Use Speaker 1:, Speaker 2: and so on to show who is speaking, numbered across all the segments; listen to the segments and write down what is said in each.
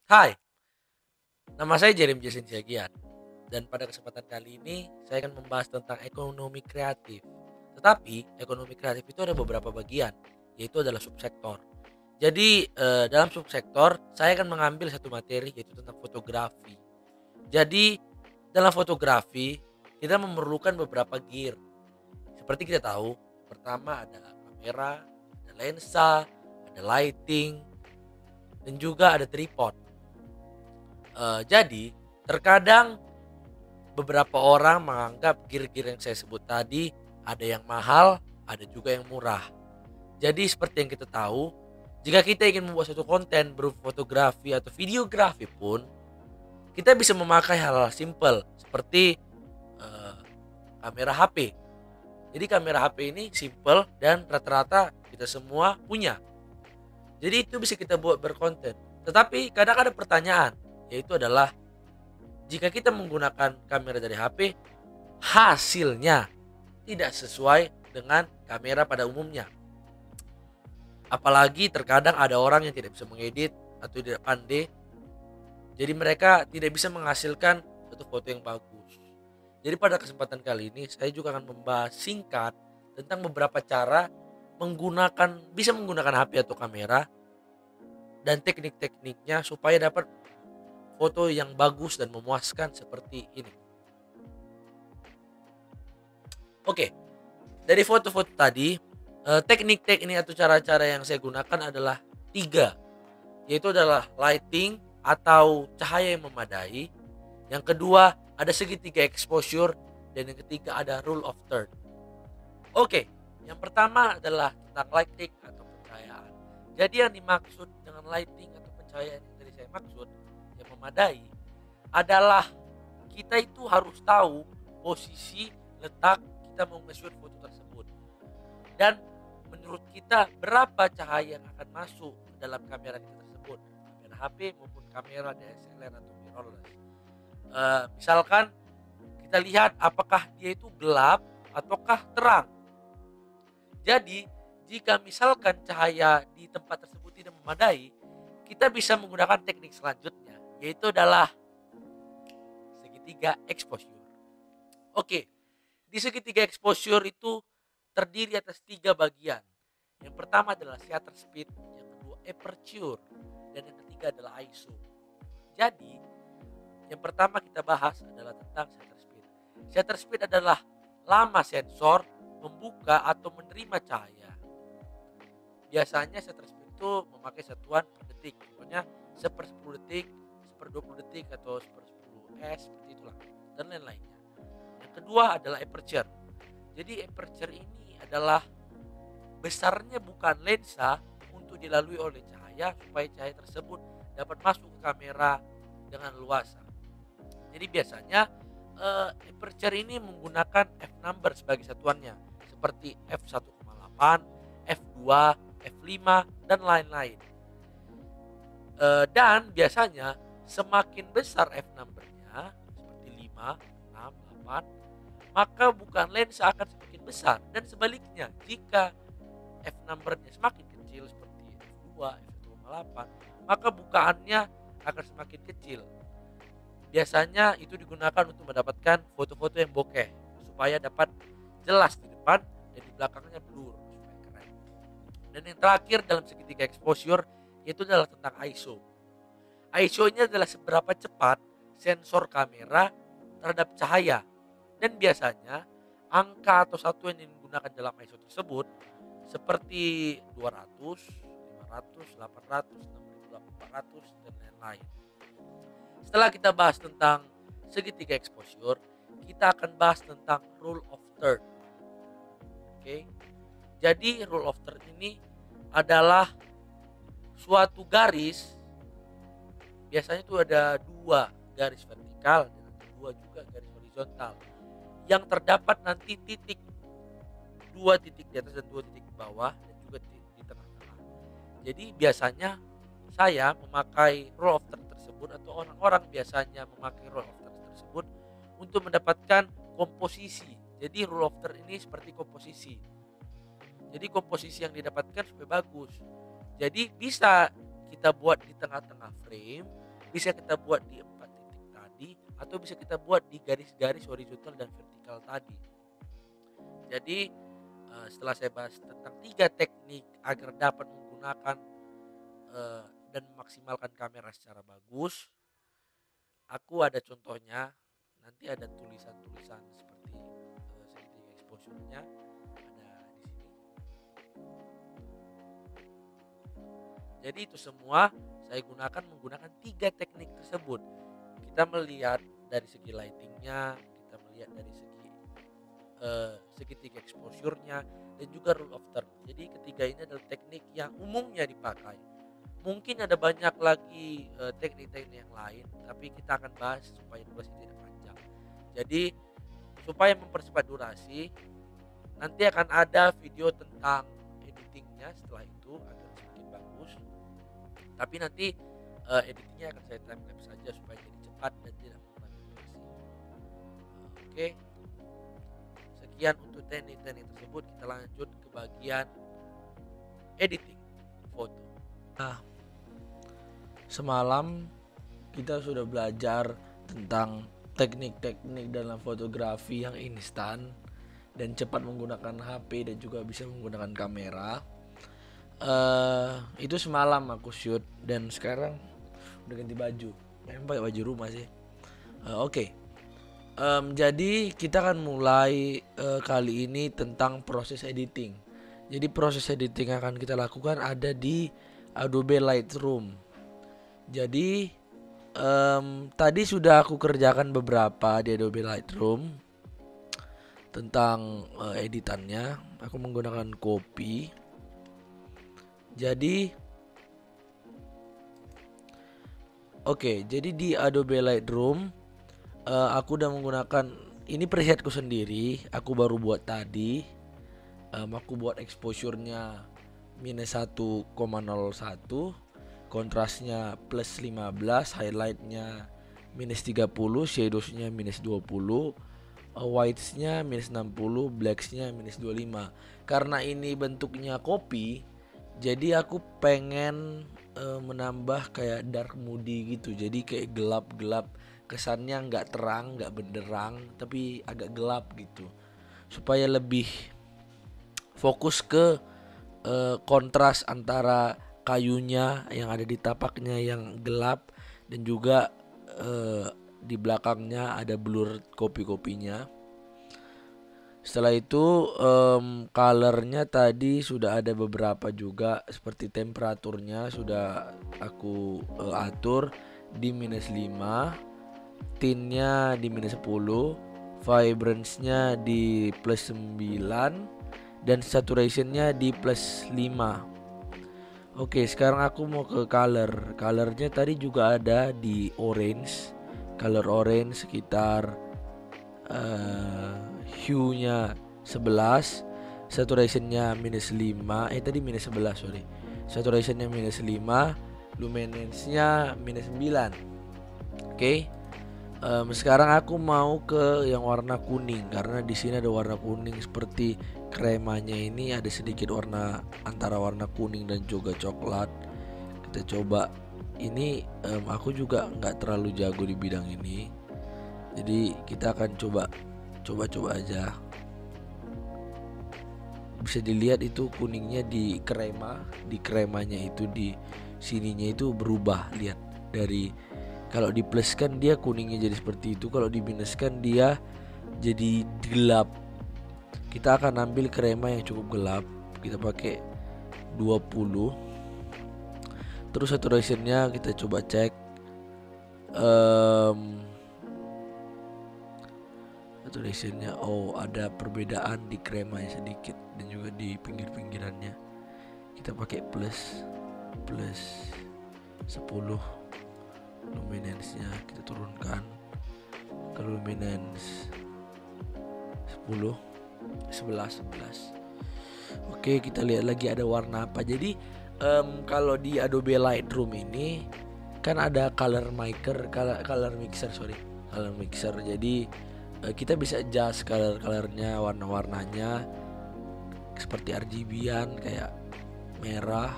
Speaker 1: Hai, nama saya Jerem Jason Siagian dan pada kesempatan kali ini saya akan membahas tentang ekonomi kreatif. Tetapi ekonomi kreatif itu ada beberapa bagian, yaitu adalah subsektor. Jadi dalam subsektor saya akan mengambil satu materi yaitu tentang fotografi. Jadi dalam fotografi kita memerlukan beberapa gear. Seperti kita tahu, pertama ada kamera, ada lensa, ada lighting, dan juga ada tripod. Jadi terkadang beberapa orang menganggap gear-gear yang saya sebut tadi ada yang mahal, ada juga yang murah. Jadi seperti yang kita tahu, jika kita ingin membuat suatu konten berupa fotografi atau videografi pun, kita bisa memakai hal-hal simple seperti eh, kamera HP. Jadi kamera HP ini simple dan rata-rata kita semua punya. Jadi itu bisa kita buat berkonten. Tetapi kadang ada pertanyaan, yaitu adalah jika kita menggunakan kamera dari HP, hasilnya tidak sesuai dengan kamera pada umumnya. Apalagi terkadang ada orang yang tidak bisa mengedit atau tidak pandai, jadi mereka tidak bisa menghasilkan satu foto yang bagus. Jadi pada kesempatan kali ini saya juga akan membahas singkat tentang beberapa cara bisa menggunakan HP atau kamera dan teknik-tekniknya supaya dapat foto yang bagus dan memuaskan seperti ini. Oke, dari foto-foto tadi, teknik-teknik atau cara-cara yang saya gunakan adalah tiga, yaitu adalah lighting atau cahaya yang memadai. Yang kedua ada segitiga exposure dan yang ketiga ada rule of third. Oke, yang pertama adalah tentang lighting atau pencahayaan. Jadi yang dimaksud dengan lighting atau pencahayaan yang tadi saya maksud yang memadai adalah kita itu harus tahu posisi letak kita mau nge-shoot foto tersebut dan menurut kita berapa cahaya yang akan masuk ke dalam kamera kita tersebut, kamera HP maupun kamera DSLR atau mirrorless. Misalkan kita lihat apakah dia itu gelap ataukah terang. Jadi jika misalkan cahaya di tempat tersebut tidak memadai, kita bisa menggunakan teknik selanjutnya, yaitu adalah segitiga exposure. Oke, di segitiga exposure itu terdiri atas tiga bagian. Yang pertama adalah shutter speed, yang kedua aperture, dan yang ketiga adalah ISO. Jadi, yang pertama kita bahas adalah tentang shutter speed. Shutter speed adalah lama sensor membuka atau menerima cahaya. Biasanya shutter speed itu memakai satuan per detik, contohnya seper 10 detik, seper 20 detik atau seper 10 s seperti itulah dan lain-lainnya. Yang kedua adalah aperture. Jadi aperture ini adalah besarnya bukan lensa untuk dilalui oleh cahaya supaya cahaya tersebut dapat masuk ke kamera dengan luasa. Jadi biasanya aperture ini menggunakan f number sebagai satuannya seperti f1,8, f2, f5 dan lain-lain. Dan biasanya semakin besar f numbernya seperti 5, 6, 8, maka bukaan lensa akan semakin besar dan sebaliknya jika f numbernya semakin kecil seperti f2, f1,8, maka bukaannya akan semakin kecil. Biasanya itu digunakan untuk mendapatkan foto-foto yang bokeh supaya dapat jelas di depan dan di belakangnya blur supaya keren. Dan yang terakhir dalam segitiga exposure yaitu adalah tentang ISO. ISO ini adalah seberapa cepat sensor kamera terhadap cahaya dan biasanya angka atau satuan yang digunakan dalam ISO tersebut seperti 200, 500, 800, 6400 dan lain-lain. Setelah kita bahas tentang segitiga exposure, kita akan bahas tentang rule of third. Oke. Jadi rule of third ini adalah suatu garis, biasanya itu ada dua garis vertikal dan dua juga garis horizontal yang terdapat nanti titik, dua titik di atas dan dua titik di bawah dan juga di tengah-tengah. Jadi biasanya saya memakai rule of third tersebut atau orang-orang biasanya memakai rule of third tersebut untuk mendapatkan komposisi. Jadi rule of third ini seperti komposisi. Jadi komposisi yang didapatkan supaya bagus. Jadi bisa kita buat di tengah-tengah frame bisa kita buat di 4 titik tadi, atau bisa kita buat di garis-garis horizontal dan vertikal tadi. Jadi setelah saya bahas tentang 3 teknik agar dapat menggunakan dan memaksimalkan kamera secara bagus, aku ada contohnya. Nanti ada tulisan-tulisan seperti segitiga exposure-nya ada di sini. Jadi itu semua saya menggunakan 3 teknik tersebut. Kita melihat dari segi lightingnya, kita melihat dari segi segitiga exposure-nya, dan juga rule of third. Jadi ketiga ini adalah teknik yang umumnya dipakai. Mungkin ada banyak lagi teknik-teknik yang lain, tapi kita akan bahas supaya durasi tidak panjang. Jadi supaya mempercepat durasi, nanti akan ada video tentang editingnya setelah itu agar semakin bagus. Tapi nanti editingnya akan saya time lapse saja supaya jadi cepat dan tidak mengurangi durasi. Oke. Sekian untuk teknik-teknik tersebut, kita lanjut ke bagian editing foto. Nah, semalam kita sudah belajar tentang teknik-teknik dalam fotografi yang instan dan cepat menggunakan HP dan juga bisa menggunakan kamera. Itu semalam aku shoot dan sekarang udah ganti baju. Memang pakai baju rumah sih. Oke. Jadi kita akan mulai kali ini tentang proses editing. Jadi proses editing yang akan kita lakukan ada di Adobe Lightroom. Jadi tadi sudah aku kerjakan beberapa di Adobe Lightroom tentang editannya. Aku menggunakan copy. Jadi jadi di Adobe Lightroom aku udah menggunakan ini presetku sendiri. Aku baru buat tadi. Aku buat exposure-nya minus 1,01, kontrasnya plus 15, highlight-nya minus 30, shadows-nya minus 20, whites-nya minus 60, blacks-nya minus 25. Karena ini bentuknya copy, jadi aku pengen menambah kayak dark moody gitu. Jadi kayak gelap-gelap, kesannya nggak terang, nggak benderang, tapi agak gelap gitu, supaya lebih fokus ke kontras antara kayunya yang ada di tapaknya yang gelap dan juga di belakangnya ada blur kopi-kopinya. Setelah itu colornya tadi sudah ada beberapa juga, seperti temperaturnya sudah aku atur di minus 5, tinnya di minus 10, vibrance-nya di plus 9, dan saturation-nya di plus 5. Oke, sekarang aku mau ke color. Colornya tadi juga ada di orange. Color orange sekitar hue-nya 11, saturation-nya minus 5. Tadi minus 11, sorry. Saturation-nya minus 5, luminance-nya minus 9. Oke. Sekarang aku mau ke yang warna kuning karena di sini ada warna kuning seperti kremanya ini, ada sedikit warna antara warna kuning dan juga coklat. Kita coba. Ini aku juga nggak terlalu jago di bidang ini, jadi kita akan coba aja. Bisa dilihat itu kuningnya di kremanya itu, di sininya itu berubah. Lihat, dari kalau di plus kan dia kuningnya jadi seperti itu, kalau di minus kan dia jadi gelap. Kita akan ambil krema yang cukup gelap, kita pakai 20. Terus saturationnya kita coba cek. Saturationnya ada perbedaan di kremanya sedikit dan juga di pinggir-pinggirannya. Kita pakai plus 10. Luminance-nya kita turunkan ke luminance 11. Oke, kita lihat lagi ada warna apa. Jadi kalau di Adobe Lightroom ini kan ada color mixer. Jadi kita bisa adjust colornya, warna-warnanya seperti RGB-an kayak merah,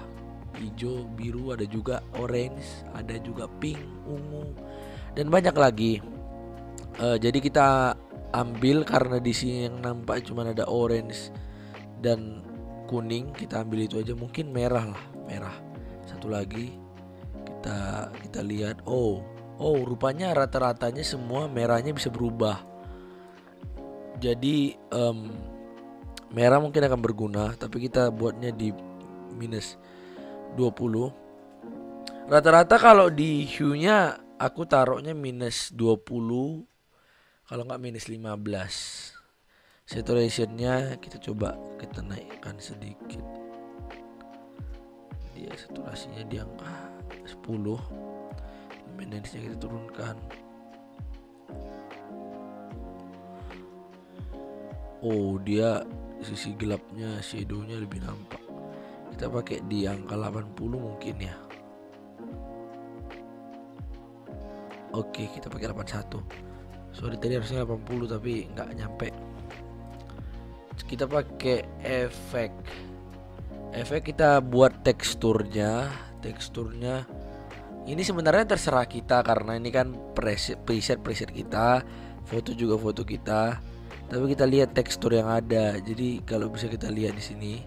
Speaker 2: hijau, biru, ada juga orange, ada juga pink, ungu, dan banyak lagi. Jadi kita ambil karena di sini yang nampak cuma ada orange dan kuning, kita ambil itu aja. Mungkin merah lah, merah. Satu lagi kita lihat. Oh, rupanya rata-ratanya semua merahnya bisa berubah. Jadi merah mungkin akan berguna, tapi kita buatnya di minus 20. Rata-rata kalau di hue-nya aku taruhnya minus 20, kalau nggak minus 15. Saturationnya kita coba kita naikkan sedikit. Dia saturasinya di angka 10. Luminance-nya kita turunkan. Oh, dia sisi gelapnya, shadow-nya lebih nampak. Kita pakai di angka 80 mungkin ya. Oke, kita pakai 81. Sorry, tadi harusnya 80 tapi nggak nyampe. Kita pakai efek. Kita buat teksturnya. Ini sebenarnya terserah kita karena ini kan preset kita, foto juga foto kita. Tapi kita lihat tekstur yang ada. Jadi kalau bisa kita lihat di sini,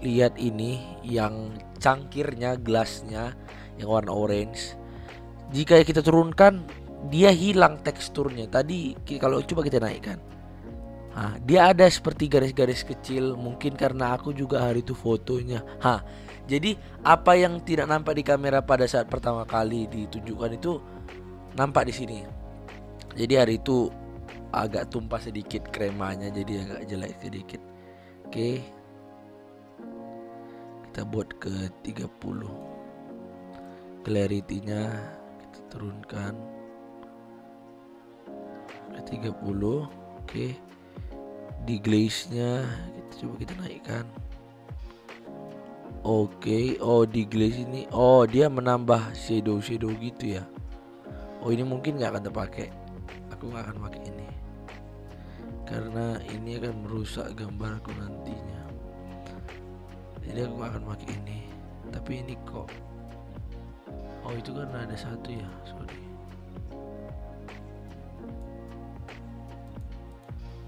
Speaker 2: lihat ini yang cangkirnya, gelasnya yang warna orange. Jika kita turunkan, dia hilang teksturnya. Tadi kalau coba kita naikkan, dia ada seperti garis-garis kecil. Mungkin karena aku juga hari itu fotonya. Jadi apa yang tidak nampak di kamera pada saat pertama kali ditunjukkan itu nampak di sini. Jadi hari itu agak tumpah sedikit kremanya, jadi agak jelek sedikit. Oke, kita buat ke 30. Clarity-nya kita turunkan ke 30. Oke. Di glaze-nya kita naikkan. Oke. Oh, di glaze ini, dia menambah shadow gitu ya. Ini mungkin nggak akan terpakai. Aku nggak akan pakai ini karena ini akan merusak gambarku nantinya. Jadi aku nggak akan pakai ini. Tapi ini kok, itu karena ada satu ya, sorry.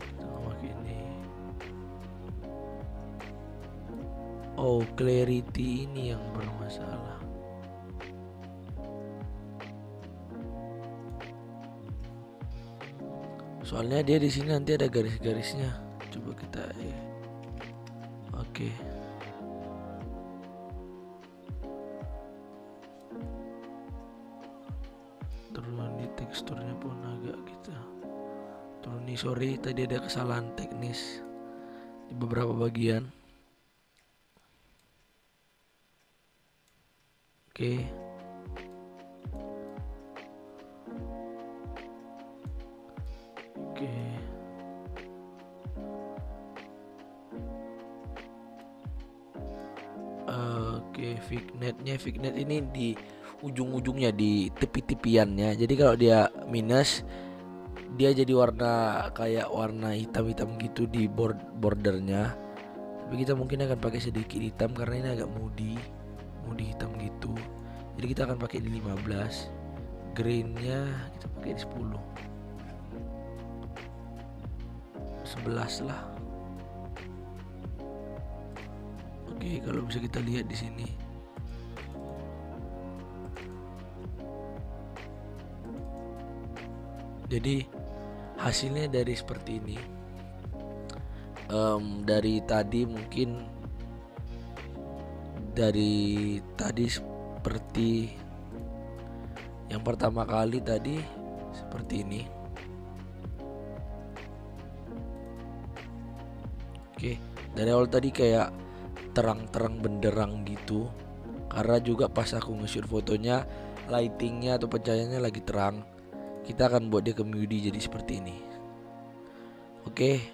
Speaker 2: Kita nggak pakai ini. Clarity ini yang bermasalah. Soalnya dia di sini nanti ada garis-garisnya. Coba kita Oke. Turun di teksturnya pun agak kita turun. Sorry, tadi ada kesalahan teknis di beberapa bagian. Oke. Vignet ini di ujung-ujungnya, di tepi-tepiannya. Jadi kalau dia minus, dia jadi warna kayak warna hitam-hitam gitu di bordernya. Tapi kita mungkin akan pakai sedikit hitam karena ini agak moody hitam gitu. Jadi kita akan pakai di 15. Greennya kita pakai di 10. 11 lah. Oke, kalau bisa kita lihat di sini. Jadi hasilnya dari seperti ini. Dari tadi mungkin seperti yang pertama kali tadi seperti ini. Oke, dari awal tadi kayak terang-terang benderang gitu. Karena juga pas aku nge-shoot fotonya, lightingnya atau pencahayaannya lagi terang. Kita akan buat dia ke moody jadi seperti ini. Oke.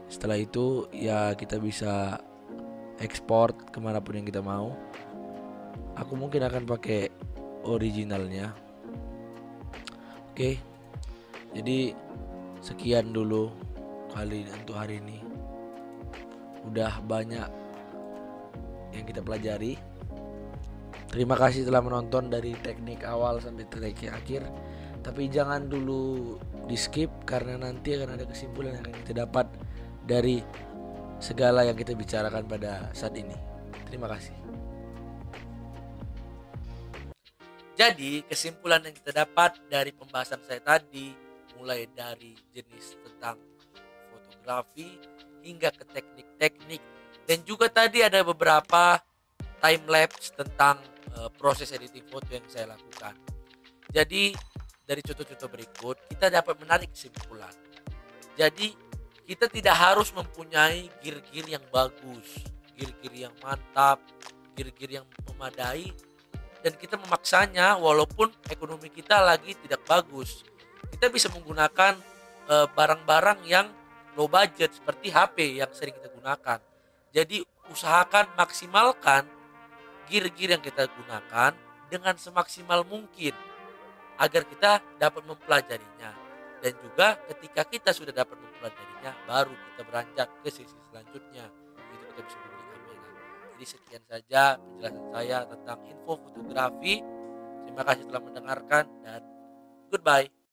Speaker 2: Setelah itu ya kita bisa export kemanapun yang kita mau. Aku mungkin akan pakai originalnya. Oke. Jadi sekian dulu kali untuk hari ini. Udah banyak yang kita pelajari. Terima kasih telah menonton dari teknik awal sampai teknik akhir. Tapi jangan dulu di skip, karena nanti akan ada kesimpulan yang akan kita dapat dari segala yang kita bicarakan pada saat ini. Terima kasih.
Speaker 1: Jadi kesimpulan yang kita dapat dari pembahasan saya tadi, mulai dari jenis tentang fotografi hingga ke teknik-teknik, dan juga tadi ada beberapa time lapse tentang proses editing foto yang saya lakukan. Jadi dari contoh-contoh berikut kita dapat menarik kesimpulan. Jadi kita tidak harus mempunyai gear-gear yang bagus, gear-gear yang mantap, gear-gear yang memadai, dan kita memaksanya walaupun ekonomi kita lagi tidak bagus. Kita bisa menggunakan barang-barang yang low budget seperti HP yang sering kita gunakan. Jadi usahakan maksimalkan gear-gear yang kita gunakan dengan semaksimal mungkin agar kita dapat mempelajarinya. Dan juga ketika kita sudah dapat mempelajarinya, baru kita beranjak ke sisi selanjutnya, itu kita bisa membeli kamera. Jadi sekian saja penjelasan saya tentang info fotografi. Terima kasih telah mendengarkan dan goodbye.